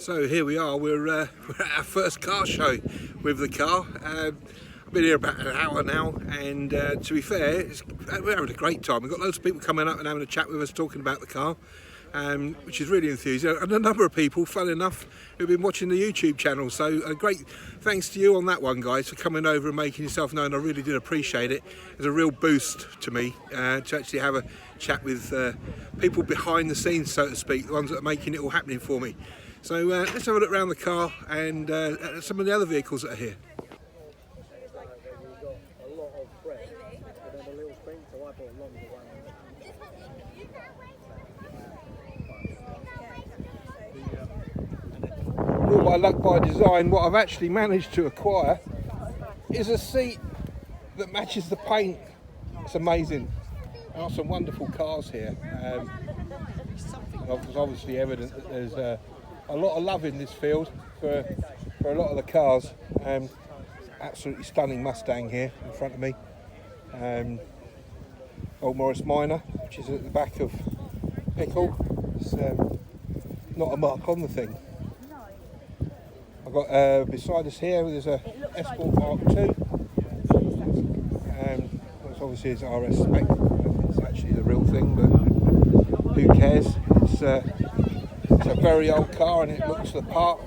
So here we are, we're at our first car show with the car. I've been here about an hour now, and to be fair, we're having a great time. We've got loads of people coming up and having a chat with us, talking about the car, which is really enthusiastic, and a number of people, fun enough, who've been watching the YouTube channel. So a great thanks to you on that one, guys, for coming over and making yourself known. I really did appreciate it. It's a real boost to me to actually have a chat with people behind the scenes, so to speak, the ones that are making it all happening for me. So let's have a look around the car and at some of the other vehicles that are here. All by luck, by design, what I've actually managed to acquire is a seat that matches the paint. It's amazing. There are some wonderful cars here. It's obviously evident that there's a lot of love in this field for a lot of the cars. Absolutely stunning Mustang here in front of me. Old Morris Minor, which is at the back of Pickle. It's not a mark on the thing. I've got beside us here, there's a Escort Mark II. That's obviously his RS spec. It's actually the real thing, but who cares? It's a very old car and it looks the part.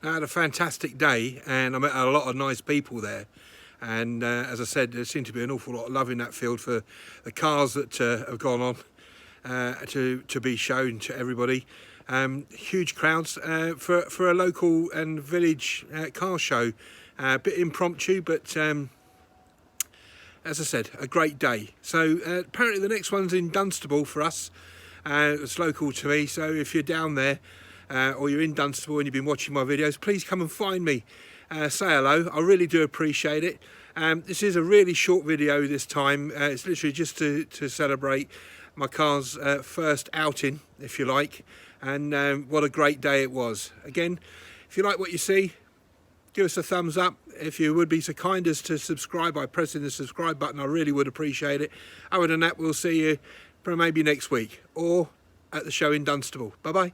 I had a fantastic day and I met a lot of nice people there, and as I said, there seemed to be an awful lot of love in that field for the cars that have gone on to be shown to everybody. Huge crowds for a local and village car show, a bit impromptu, but as I said, a great day. So apparently the next one's in Dunstable for us. It's local to me, so if you're down there or you're in Dunstable and you've been watching my videos, please come and find me. Say hello, I really do appreciate it. This is a really short video this time. It's literally just to celebrate my car's first outing, if you like, and what a great day it was. Again, if you like what you see, give us a thumbs up. If you would be so kind as to subscribe by pressing the subscribe button, I really would appreciate it. Other than that, we'll see you maybe next week or at the show in Dunstable. Bye bye.